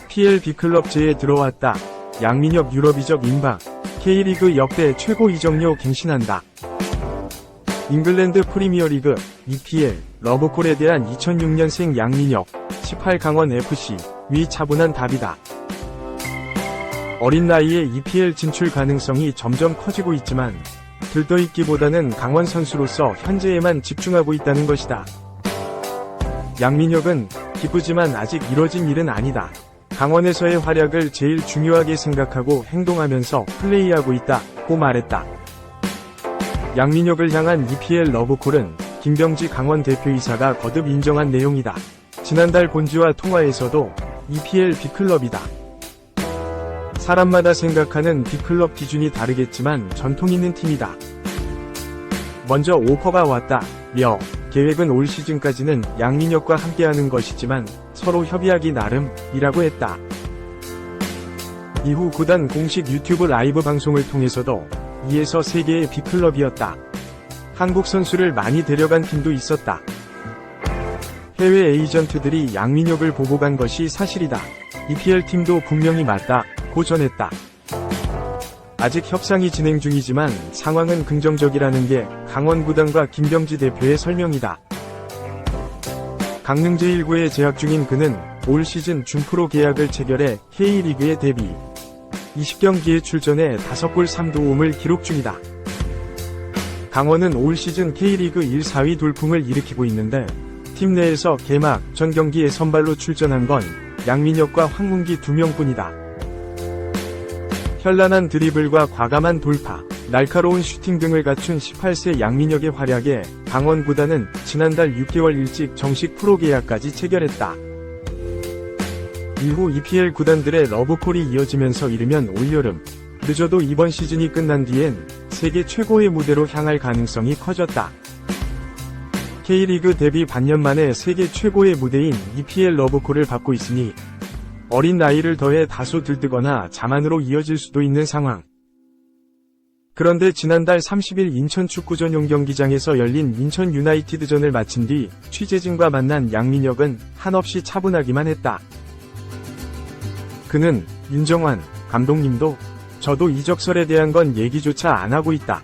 PL B클럽제에 들어왔다. 양민혁 유럽이적 임박. K리그 역대 최고 이적료 갱신한다. 잉글랜드 프리미어리그 EPL 러브콜에 대한 2006년생 양민혁 18강원FC 위 차분한 답이다. 어린 나이에 EPL 진출 가능성이 점점 커지고 있지만 들떠있기보다는 강원 선수로서 현재에만 집중하고 있다는 것이다. 양민혁은 기쁘지만 아직 이뤄진 일은 아니다. 강원에서의 활약을 제일 중요하게 생각하고 행동하면서 플레이하고 있다고 말했다. 양민혁을 향한 EPL 러브콜은 김병지 강원 대표이사가 거듭 인정한 내용이다. 지난달 본지와 통화에서도 EPL B클럽이다. 사람마다 생각하는 B클럽 기준이 다르겠지만 전통 있는 팀이다. 먼저 오퍼가 왔다. 계획은 올 시즌까지는 양민혁과 함께하는 것이지만 서로 협의하기 나름이라고 했다. 이후 구단 공식 유튜브 라이브 방송을 통해서도 2에서 3개의 B클럽이었다. 한국 선수를 많이 데려간 팀도 있었다. 해외 에이전트들이 양민혁을 보고 간 것이 사실이다. EPL 팀도 분명히 맞다고 전했다. 아직 협상이 진행 중이지만 상황은 긍정적이라는 게 강원 구단과 김병지 대표의 설명이다. 강릉 제1구에 재학 중인 그는 올 시즌 준프로 계약을 체결해 K리그에 데뷔. 20경기에 출전해 5골 3도움을 기록 중이다. 강원은 올 시즌 K리그 1, 4위 돌풍을 일으키고 있는데 팀 내에서 개막 전 경기에 선발로 출전한 건 양민혁과 황문기 2명뿐이다. 현란한 드리블과 과감한 돌파, 날카로운 슈팅 등을 갖춘 18세 양민혁의 활약에 강원 구단은 지난달 6개월 일찍 정식 프로 계약까지 체결했다. 이후 EPL 구단들의 러브콜이 이어지면서 이르면 올여름, 늦어도 이번 시즌이 끝난 뒤엔 세계 최고의 무대로 향할 가능성이 커졌다. K리그 데뷔 반년 만에 세계 최고의 무대인 EPL 러브콜을 받고 있으니 어린 나이를 더해 다소 들뜨거나 자만으로 이어질 수도 있는 상황. 그런데 지난달 30일 인천 축구 전용 경기장에서 열린 인천 유나이티드전을 마친 뒤 취재진과 만난 양민혁은 한없이 차분하기만 했다. 그는 윤정환 감독님도 저도 이적설에 대한 건 얘기조차 안 하고 있다.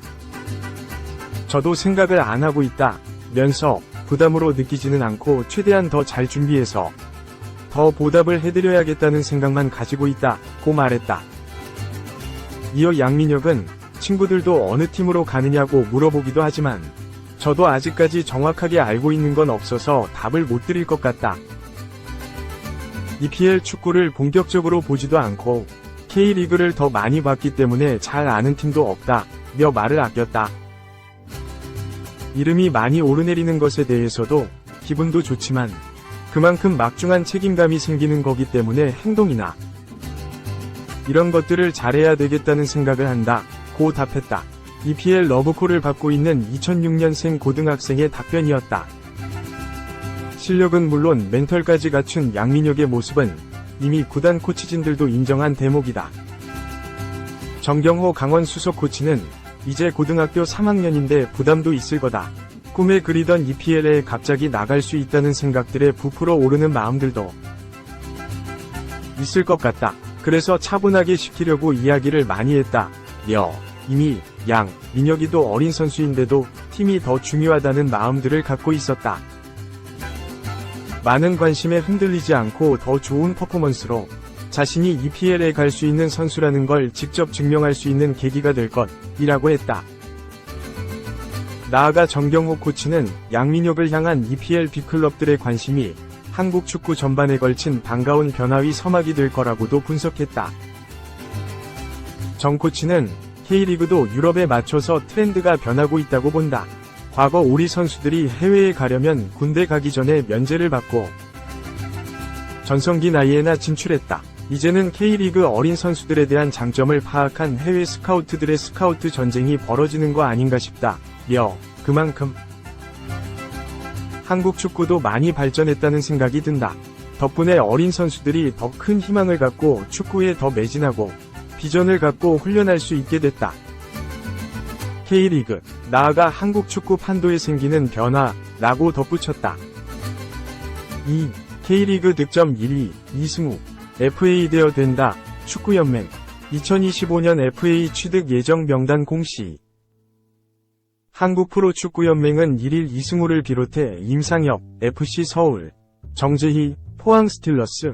저도 생각을 안 하고 있다. 면서 부담으로 느끼지는 않고 최대한 더 잘 준비해서 더 보답을 해드려야겠다는 생각만 가지고 있다고 말했다. 이어 양민혁은 친구들도 어느 팀으로 가느냐고 물어보기도 하지만 저도 아직까지 정확하게 알고 있는 건 없어서 답을 못 드릴 것 같다. EPL 축구를 본격적으로 보지도 않고 K리그를 더 많이 봤기 때문에 잘 아는 팀도 없다며 말을 아꼈다. 이름이 많이 오르내리는 것에 대해서도 기분도 좋지만 그만큼 막중한 책임감이 생기는 거기 때문에 행동이나 이런 것들을 잘해야 되겠다는 생각을 한다고 답했다. EPL 러브콜을 받고 있는 2006년생 고등학생의 답변이었다. 실력은 물론 멘털까지 갖춘 양민혁의 모습은 이미 구단 코치진들도 인정한 대목이다. 정경호 강원 수석 코치는 이제 고등학교 3학년인데 부담도 있을 거다. 꿈에 그리던 EPL에 갑자기 나갈 수 있다는 생각들에 부풀어 오르는 마음들도 있을 것 같다. 그래서 차분하게 시키려고 이야기를 많이 했다. 이미 민혁이도 어린 선수인데도 팀이 더 중요하다는 마음들을 갖고 있었다. 많은 관심에 흔들리지 않고 더 좋은 퍼포먼스로 자신이 EPL에 갈 수 있는 선수라는 걸 직접 증명할 수 있는 계기가 될 것이라고 했다. 나아가 정경호 코치는 양민혁을 향한 EPL B클럽들의 관심이 한국 축구 전반에 걸친 반가운 변화의 서막이 될 거라고도 분석했다. 정 코치는 K리그도 유럽에 맞춰서 트렌드가 변하고 있다고 본다. 과거 우리 선수들이 해외에 가려면 군대 가기 전에 면제를 받고 전성기 나이에나 진출했다. 이제는 K리그 어린 선수들에 대한 장점을 파악한 해외 스카우트들의 스카우트 전쟁이 벌어지는 거 아닌가 싶다. 그만큼 한국 축구도 많이 발전했다는 생각이 든다. 덕분에 어린 선수들이 더 큰 희망을 갖고 축구에 더 매진하고 비전을 갖고 훈련할 수 있게 됐다. K리그 나아가 한국 축구 판도에 생기는 변화라고 덧붙였다. 2. K리그 득점 1위 이승우 FA 되어 된다. 축구연맹 2025년 FA 취득 예정 명단 공시. 한국 프로축구연맹은 1일 이승우를 비롯해 임상혁, FC 서울, 정재희, 포항 스틸러스,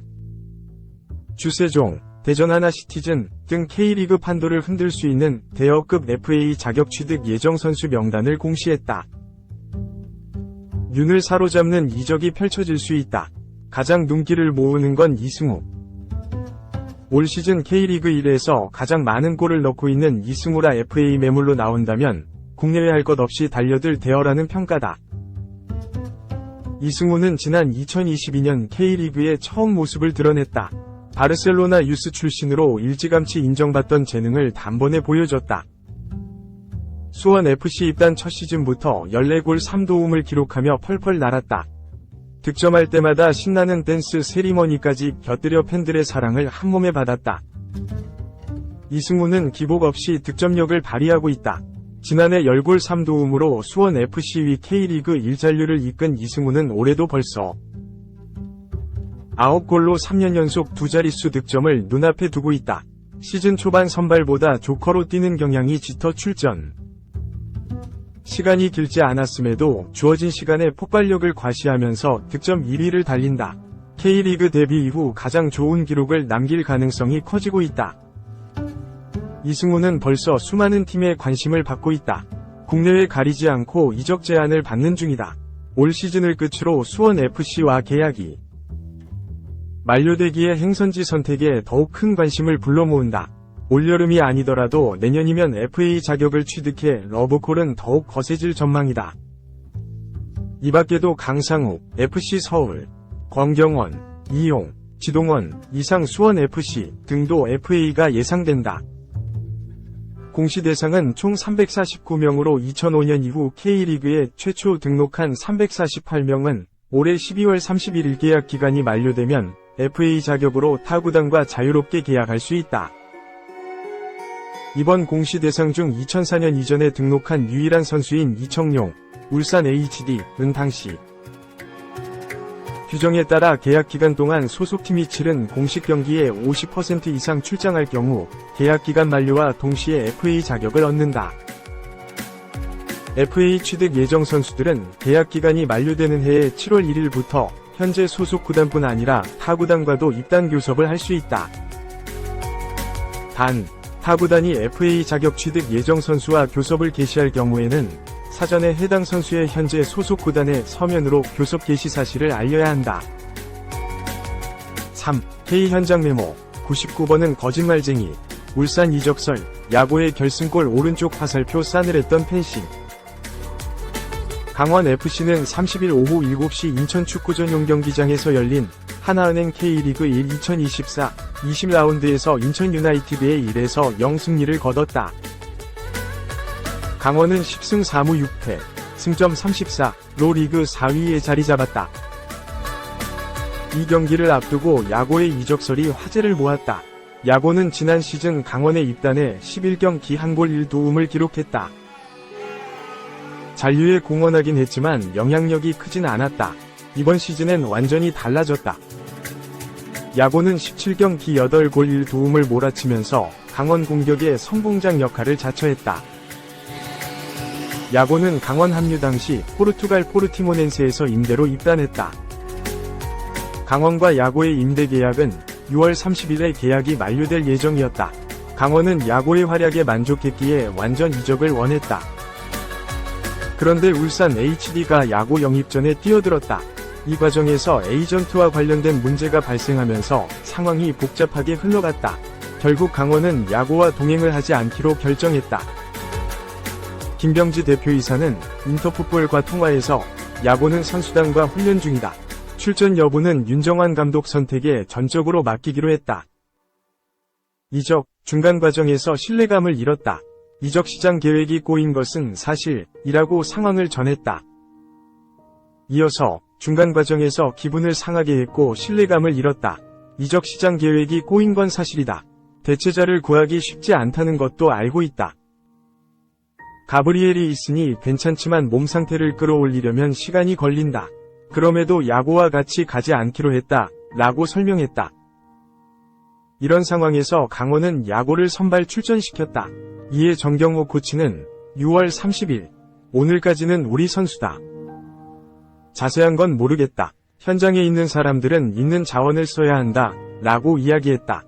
주세종, 대전 하나시티즌 등 K리그 판도를 흔들 수 있는 대여급 FA 자격 취득 예정 선수 명단을 공시했다. 윤을 사로잡는 이적이 펼쳐질 수 있다. 가장 눈길을 모으는 건 이승우. 올 시즌 K리그 1에서 가장 많은 골을 넣고 있는 이승우라 FA 매물로 나온다면 국내외 할 것 없이 달려들 대여라는 평가다. 이승우는 지난 2022년 K리그에 처음 모습을 드러냈다. 바르셀로나 유스 출신으로 일찌감치 인정받던 재능을 단번에 보여줬다. 수원FC 입단 첫 시즌부터 14골 3도움을 기록하며 펄펄 날았다. 득점할 때마다 신나는 댄스 세리머니까지 곁들여 팬들의 사랑을 한몸에 받았다. 이승우는 기복 없이 득점력을 발휘하고 있다. 지난해 10골 3도움으로 수원FC 위 K리그 1잔류를 이끈 이승우는 올해도 벌써 9골로 3년 연속 두 자릿수 득점을 눈앞에 두고 있다. 시즌 초반 선발보다 조커로 뛰는 경향이 짙어 출전. 시간이 길지 않았음에도 주어진 시간에 폭발력을 과시하면서 득점 1위를 달린다. K리그 데뷔 이후 가장 좋은 기록을 남길 가능성이 커지고 있다. 이승우는 벌써 수많은 팀의 관심을 받고 있다. 국내외 가리지 않고 이적 제안을 받는 중이다. 올 시즌을 끝으로 수원FC와 계약이 만료되기에 행선지 선택에 더욱 큰 관심을 불러 모은다. 올여름이 아니더라도 내년이면 FA 자격을 취득해 러브콜은 더욱 거세질 전망이다. 이 밖에도 강상우, FC 서울, 권경원, 이용, 지동원, 이상 수원FC 등도 FA가 예상된다. 공시 대상은 총 349명으로 2005년 이후 K리그에 최초 등록한 348명은 올해 12월 31일 계약 기간이 만료되면 FA 자격으로 타구단과 자유롭게 계약할 수 있다. 이번 공시 대상 중 2004년 이전에 등록한 유일한 선수인 이청용, 울산 HD는 당시 규정에 따라 계약 기간 동안 소속팀이 치른 공식 경기에 50% 이상 출장할 경우 계약 기간 만료와 동시에 FA 자격을 얻는다. FA 취득 예정 선수들은 계약 기간이 만료되는 해의 7월 1일부터 현재 소속 구단뿐 아니라 타구단과도 입단 교섭을 할 수 있다. 단, 타구단이 FA 자격 취득 예정 선수와 교섭을 개시할 경우에는 사전에 해당 선수의 현재 소속 구단에 서면으로 교섭 개시 사실을 알려야 한다. 3. K 현장 메모 99번은 거짓말쟁이 울산 이적설 야구의 결승골 오른쪽 화살표 싸늘했던 펜싱. 강원FC는 30일 오후 7시 인천 축구 전용 경기장에서 열린 하나은행 K리그 1 2024 20라운드에서 인천 유나이티드의 1에서 0 승리를 거뒀다. 강원은 10승 4무 6패, 승점 34로 리그 4위에 자리 잡았다. 이 경기를 앞두고 야고의 이적설이 화제를 모았다. 야고는 지난 시즌 강원에 입단해 11경기 1골 1도움을 기록했다. 잔류에 공헌하긴 했지만 영향력이 크진 않았다. 이번 시즌엔 완전히 달라졌다. 야고는 17경기 8골 1도움을 몰아치면서 강원 공격의 선봉장 역할을 자처했다. 야고는 강원 합류 당시 포르투갈 포르티모넨세에서 임대로 입단했다. 강원과 야고의 임대 계약은 6월 30일에 계약이 만료될 예정이었다. 강원은 야고의 활약에 만족했기에 완전 이적을 원했다. 그런데 울산 HD가 야고 영입 전에 뛰어들었다. 이 과정에서 에이전트와 관련된 문제가 발생하면서 상황이 복잡하게 흘러갔다. 결국 강원은 야고와 동행을 하지 않기로 결정했다. 김병지 대표이사는 인터풋볼과 통화에서 야고는 선수단과 훈련 중이다. 출전 여부는 윤정환 감독 선택에 전적으로 맡기기로 했다. 이적, 중간 과정에서 신뢰감을 잃었다. 이적 시장 계획이 꼬인 것은 사실이라고 상황을 전했다. 이어서 중간 과정에서 기분을 상하게 했고 신뢰감을 잃었다. 이적 시장 계획이 꼬인 건 사실이다. 대체자를 구하기 쉽지 않다는 것도 알고 있다. 가브리엘이 있으니 괜찮지만 몸 상태를 끌어올리려면 시간이 걸린다. 그럼에도 야구와 같이 가지 않기로 했다. 라고 설명했다. 이런 상황에서 강원은 야구를 선발 출전시켰다. 이에 정경호 코치는 6월 30일, 오늘까지는 우리 선수다. 자세한 건 모르겠다. 현장에 있는 사람들은 있는 자원을 써야 한다. 라고 이야기했다.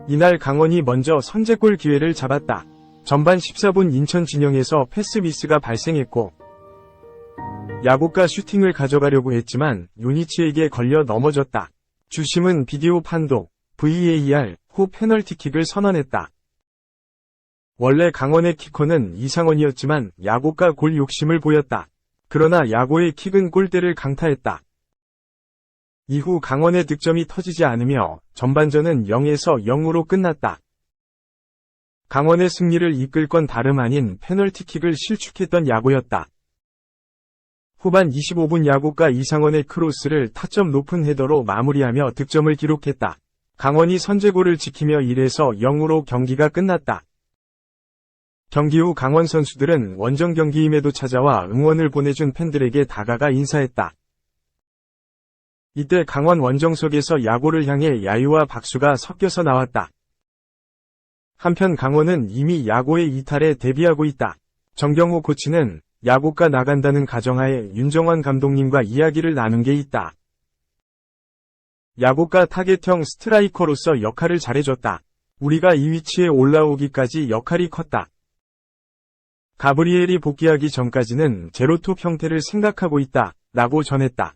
이날 강원이 먼저 선제골 기회를 잡았다. 전반 14분 인천 진영에서 패스 미스가 발생했고 야구가 슈팅을 가져가려고 했지만 요니치에게 걸려 넘어졌다. 주심은 비디오 판독, VAR 후 페널티킥을 선언했다. 원래 강원의 키커는 이상원이었지만 야구가 골 욕심을 보였다. 그러나 야구의 킥은 골대를 강타했다. 이후 강원의 득점이 터지지 않으며 전반전은 0에서 0으로 끝났다. 강원의 승리를 이끌 건 다름 아닌 페널티킥을 실축했던 야구였다. 후반 25분 야구가 이상원의 크로스를 타점 높은 헤더로 마무리하며 득점을 기록했다. 강원이 선제골을 지키며 1에서 0으로 경기가 끝났다. 경기 후 강원 선수들은 원정 경기임에도 찾아와 응원을 보내준 팬들에게 다가가 인사했다. 이때 강원 원정석에서 야구를 향해 야유와 박수가 섞여서 나왔다. 한편 강원은 이미 야구의 이탈에 대비하고 있다. 정경호 코치는 야구가 나간다는 가정하에 윤정환 감독님과 이야기를 나눈 게 있다. 야구가 타겟형 스트라이커로서 역할을 잘해줬다. 우리가 이 위치에 올라오기까지 역할이 컸다. 가브리엘이 복귀하기 전까지는 제로톱 형태를 생각하고 있다. 라고 전했다.